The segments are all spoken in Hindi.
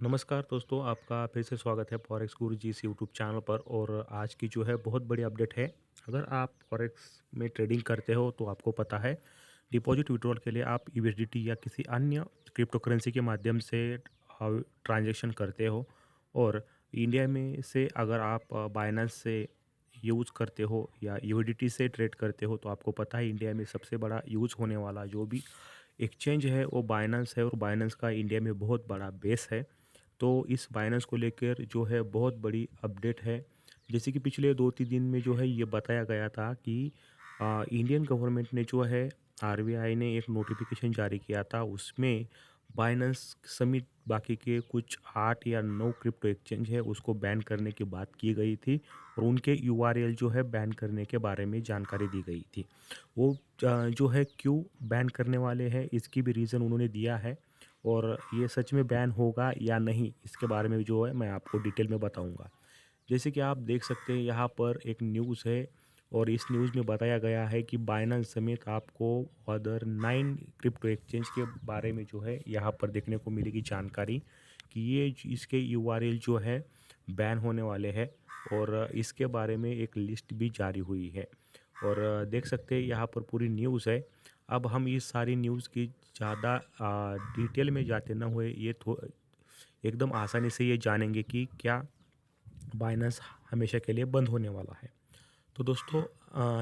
नमस्कार दोस्तों, आपका फिर से स्वागत है फॉरेक्स गुरु जी इस यूट्यूब चैनल पर। और आज की जो है बहुत बड़ी अपडेट है। अगर आप फॉरेक्स में ट्रेडिंग करते हो तो आपको पता है डिपॉजिट विड्रॉल के लिए आप यूएसडीटी या किसी अन्य क्रिप्टो करेंसी के माध्यम से ट्रांजैक्शन करते हो। और इंडिया में से अगर आप बाइनेंस से यूज़ करते हो या यूएसडीटी से ट्रेड करते हो तो आपको पता है इंडिया में सबसे बड़ा यूज़ होने वाला जो भी एक्सचेंज है वो बाइनेंस है। और बाइनेंस का इंडिया में बहुत बड़ा बेस है। तो इस बाइनेंस को लेकर जो है बहुत बड़ी अपडेट है। जैसे कि पिछले 2-3 दिन में जो है ये बताया गया था कि इंडियन गवर्नमेंट ने जो है आरबीआई ने एक नोटिफिकेशन जारी किया था। उसमें बाइनेंस समेत बाकी के कुछ 8 या 9 क्रिप्टो एक्सचेंज है उसको बैन करने की बात की गई थी। और उनके यूआरएल जो है बैन करने के बारे में जानकारी दी गई थी। वो जो है क्यों बैन करने वाले हैं इसकी भी रीज़न उन्होंने दिया है। और ये सच में बैन होगा या नहीं इसके बारे में जो है मैं आपको डिटेल में बताऊंगा। जैसे कि आप देख सकते हैं यहाँ पर एक न्यूज़ है। और इस न्यूज़ में बताया गया है कि बाइनेंस समेत आपको अदर 9 क्रिप्टो एक्सचेंज के बारे में जो है यहाँ पर देखने को मिलेगी जानकारी कि ये इसके यूआरएल जो है बैन होने वाले हैं। और इसके बारे में एक लिस्ट भी जारी हुई है। और देख सकते हैं यहाँ पर पूरी न्यूज़ है। अब हम इस सारी न्यूज़ की ज़्यादा डिटेल में जाते ना हुए ये एकदम आसानी से ये जानेंगे कि क्या बाइनेंस हमेशा के लिए बंद होने वाला है। तो दोस्तों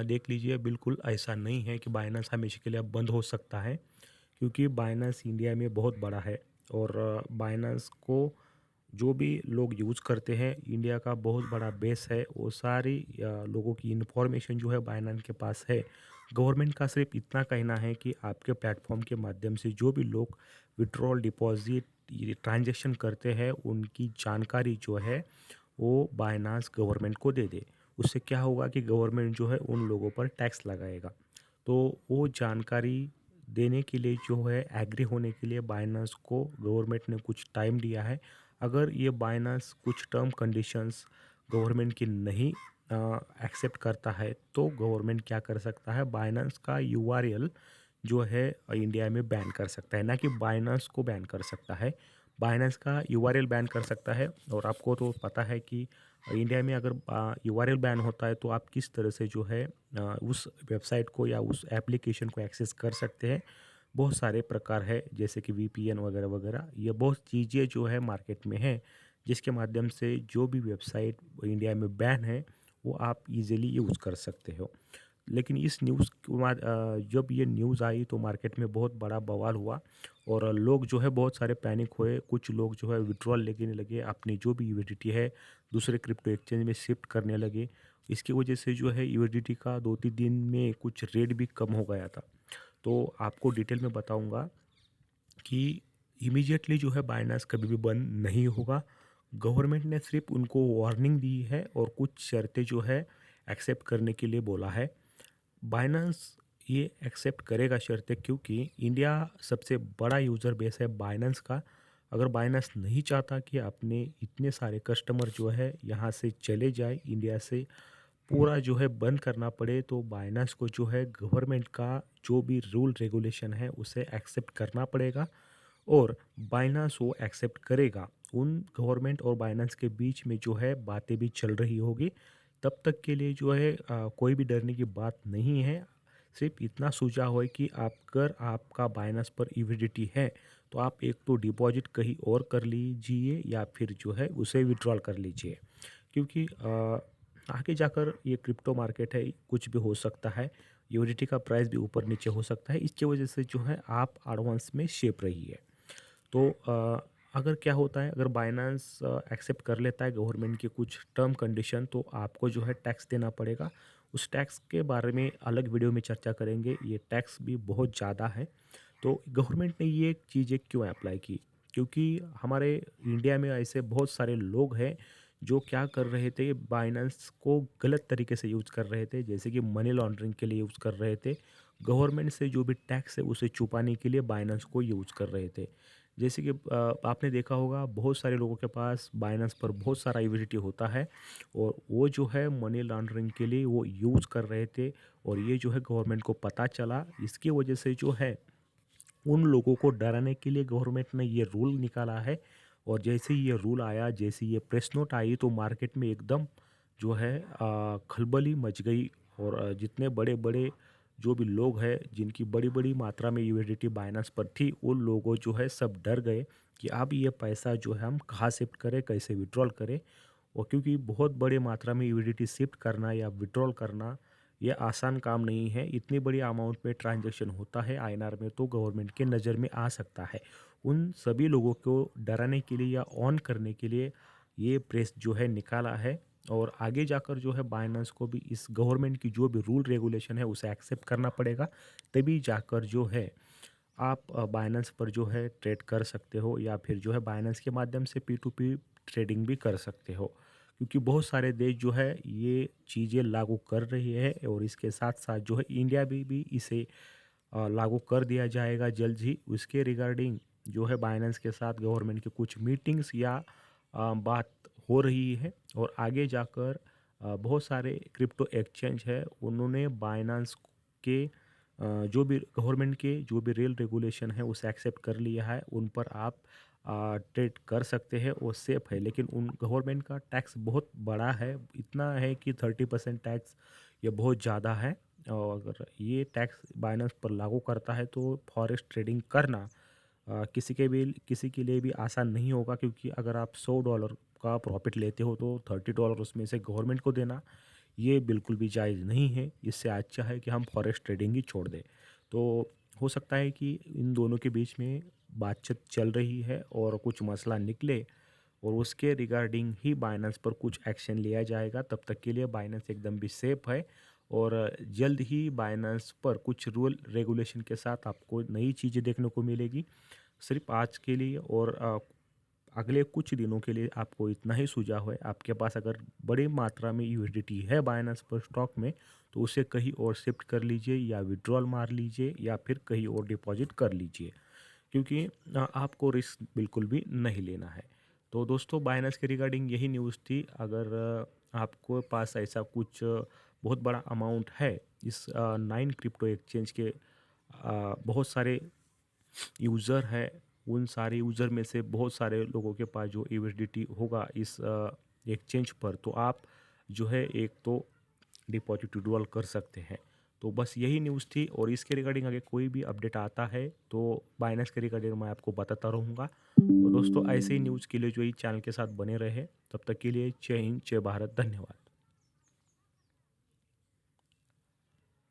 देख लीजिए, बिल्कुल ऐसा नहीं है कि बाइनेंस हमेशा के लिए अब बंद हो सकता है। क्योंकि बाइनेंस इंडिया में बहुत बड़ा है। और बाइनेंस को जो भी लोग यूज़ करते हैं, इंडिया का बहुत बड़ा बेस है। वो सारी लोगों की इन्फॉर्मेशन जो है बाइनेंस के पास है। गवर्नमेंट का सिर्फ इतना कहना है कि आपके प्लेटफॉर्म के माध्यम से जो भी लोग विड्रॉल डिपॉजिट ट्रांजैक्शन करते हैं उनकी जानकारी जो है वो बाइनेंस गवर्नमेंट को दे दे। उससे क्या होगा कि गवर्नमेंट जो है उन लोगों पर टैक्स लगाएगा। तो वो जानकारी देने के लिए जो है एग्री होने के लिए बाइनेंस को गवर्नमेंट ने कुछ टाइम दिया है। अगर ये बाइनेंस कुछ टर्म कंडीशंस गवर्नमेंट की नहीं एक्सेप्ट करता है तो गवर्नमेंट क्या कर सकता है, बाइनेंस का यूआरएल जो है इंडिया में बैन कर सकता है। ना कि बाइनेंस को बैन कर सकता है, बाइनेंस का यूआरएल बैन कर सकता है। और आपको तो पता है कि इंडिया में अगर यूआरएल बैन होता है तो आप किस तरह से जो है उस वेबसाइट को या उस एप्लीकेशन को एक्सेस कर सकते हैं। बहुत सारे प्रकार है जैसे कि वीपीएन वगैरह वगैरह, ये बहुत चीज़ें जो है मार्केट में है जिसके माध्यम से जो भी वेबसाइट इंडिया में बैन है वो आप इजीली यूज़ कर सकते हो। लेकिन इस न्यूज़ के बाद जब ये न्यूज़ आई तो मार्केट में बहुत बड़ा बवाल हुआ। और लोग जो है बहुत सारे पैनिक हुए। कुछ लोग जो है विड्रॉल लेने लगे, अपनी जो भी यूएसडीटी है दूसरे क्रिप्टो एक्सचेंज में शिफ्ट करने लगे। इसकी वजह से जो है यूएसडीटी का 2-3 दिन में कुछ रेट भी कम हो गया था। तो आपको डिटेल में बताऊंगा कि इमीडिएटली जो है बाइनेंस कभी भी बंद नहीं होगा। गवर्नमेंट ने सिर्फ उनको वार्निंग दी है और कुछ शर्तें जो है एक्सेप्ट करने के लिए बोला है। बाइनेंस ये एक्सेप्ट करेगा शर्तें, क्योंकि इंडिया सबसे बड़ा यूज़र बेस है बाइनेंस का। अगर बाइनेंस नहीं चाहता कि अपने इतने सारे कस्टमर जो है यहाँ से चले जाए, इंडिया से पूरा जो है बंद करना पड़े, तो बाइनेंस को जो है गवर्नमेंट का जो भी रूल रेगुलेशन है उसे एक्सेप्ट करना पड़ेगा। और बाइनेंस वो एक्सेप्ट करेगा। उन गवर्नमेंट और बाइनेंस के बीच में जो है बातें भी चल रही होगी। तब तक के लिए जो है कोई भी डरने की बात नहीं है। सिर्फ इतना सूझा हो कि आप अगर आपका बाइनेंस पर यूएसडीटी है तो आप एक तो डिपॉजिट कहीं और कर लीजिए या फिर जो है उसे विड्रॉल कर लीजिए। क्योंकि आगे जाकर ये क्रिप्टो मार्केट है, कुछ भी हो सकता है। यूएसडीटी का प्राइस भी ऊपर नीचे हो सकता है। इसकी वजह से जो है आप एडवांस में शेप रही है। तो अगर क्या होता है, अगर बाइनेंस एक्सेप्ट कर लेता है गवर्नमेंट के कुछ टर्म कंडीशन तो आपको जो है टैक्स देना पड़ेगा। उस टैक्स के बारे में अलग वीडियो में चर्चा करेंगे। ये टैक्स भी बहुत ज़्यादा है। तो गवर्नमेंट ने ये चीज़ें क्यों अप्लाई की? क्योंकि हमारे इंडिया में ऐसे बहुत सारे लोग हैं जो क्या कर रहे थे, बाइनेंस को गलत तरीके से यूज़ कर रहे थे। जैसे कि मनी लॉन्ड्रिंग के लिए यूज़ कर रहे थे। गवर्नमेंट से जो भी टैक्स है उसे छुपाने के लिए बाइनेंस को यूज़ कर रहे थे। जैसे कि आपने देखा होगा बहुत सारे लोगों के पास बाइनेंस पर बहुत सारा यूटिलिटी होता है। और वो जो है मनी लॉन्ड्रिंग के लिए वो यूज़ कर रहे थे। और ये जो है गवर्नमेंट को पता चला। इसकी वजह से जो है उन लोगों को डराने के लिए गवर्नमेंट ने ये रूल निकाला है। और जैसे ही ये रूल आया, जैसे ये प्रेस नोट आई, तो मार्केट में एकदम जो है खलबली मच गई। और जितने बड़े-बड़े जो भी लोग हैं, जिनकी बड़ी-बड़ी मात्रा में यूएसडीटी बाइनेंस पर थी, उन लोगों जो है सब डर गए कि अब ये पैसा जो है हम कहाँ शिफ्ट करें, कैसे विथड्रॉल करें। और क्योंकि बहुत बड़ी मात्रा में यूएसडीटी शिफ्ट करना या विथड्रॉल करना ये आसान काम नहीं है। इतनी बड़ी अमाउंट में ट्रांजैक्शन होता है आईएनआर में, तो गवर्नमेंट के नज़र में आ सकता है। उन सभी लोगों को डराने के लिए या ऑन करने के लिए ये प्रेस जो है निकाला है। और आगे जाकर जो है बाइनेंस को भी इस गवर्नमेंट की जो भी रूल रेगुलेशन है उसे एक्सेप्ट करना पड़ेगा। तभी जाकर जो है आप बाइनेंस पर जो है ट्रेड कर सकते हो, या फिर जो है बाइनेंस के माध्यम से पी टू पी ट्रेडिंग भी कर सकते हो। क्योंकि बहुत सारे देश जो है ये चीज़ें लागू कर रही है, और इसके साथ साथ जो है इंडिया भी इसे लागू कर दिया जाएगा जल्द ही। उसके रिगार्डिंग जो है बाइनेंस के साथ गवर्नमेंट की कुछ मीटिंग्स या बात हो रही है। और आगे जाकर बहुत सारे क्रिप्टो एक्सचेंज है, उन्होंने बाइनेंस के जो भी गवर्नमेंट के जो भी रेल रेगुलेशन है उसे एक्सेप्ट कर लिया है। उन पर आप ट्रेड कर सकते हैं, वो सेफ है। लेकिन उन गवर्नमेंट का टैक्स बहुत बड़ा है, इतना है कि 30% टैक्स, ये बहुत ज़्यादा है। और अगर ये टैक्स बाइनेंस पर लागू करता है तो फॉरेक्स ट्रेडिंग करना किसी के लिए भी आसान नहीं होगा। क्योंकि अगर आप $100 का प्रॉफिट लेते हो तो $30 उसमें से गवर्नमेंट को देना, ये बिल्कुल भी जायज़ नहीं है। इससे अच्छा है कि हम फॉरेक्स ट्रेडिंग ही छोड़ दें। तो हो सकता है कि इन दोनों के बीच में बातचीत चल रही है और कुछ मसला निकले, और उसके रिगार्डिंग ही बाइनेंस पर कुछ एक्शन लिया जाएगा। तब तक के लिए बाइनेंस एकदम भी सेफ है। और जल्द ही बाइनेंस पर कुछ रूल रेगुलेशन के साथ आपको नई चीज़ें देखने को मिलेगी। सिर्फ आज के लिए और अगले कुछ दिनों के लिए आपको इतना ही सुझाव है। आपके पास अगर बड़ी मात्रा में यूएसडीटी है बाइनेंस पर स्टॉक में, तो उसे कहीं और शिफ्ट कर लीजिए, या विड्रॉल मार लीजिए, या फिर कहीं और डिपॉजिट कर लीजिए। क्योंकि आपको रिस्क बिल्कुल भी नहीं लेना है। तो दोस्तों, बाइनेंस के रिगार्डिंग यही न्यूज़ थी। अगर आपको पास ऐसा कुछ बहुत बड़ा अमाउंट है, इस 9 क्रिप्टो एक्सचेंज के बहुत सारे यूज़र है, उन सारे यूज़र में से बहुत सारे लोगों के पास जो यूएसडीटी होगा इस एक्सचेंज पर, तो आप जो है एक तो डिपॉजिट विड्रॉल कर सकते हैं। तो बस यही न्यूज़ थी, और इसके रिगार्डिंग अगर कोई भी अपडेट आता है तो बाइनेंस के रिगार्डिंग मैं आपको बताता रहूँगा। तो दोस्तों, ऐसे ही न्यूज़ के लिए जो ही चैनल के साथ बने रहे। तब तक के लिए जय हिंद, जय भारत, धन्यवाद।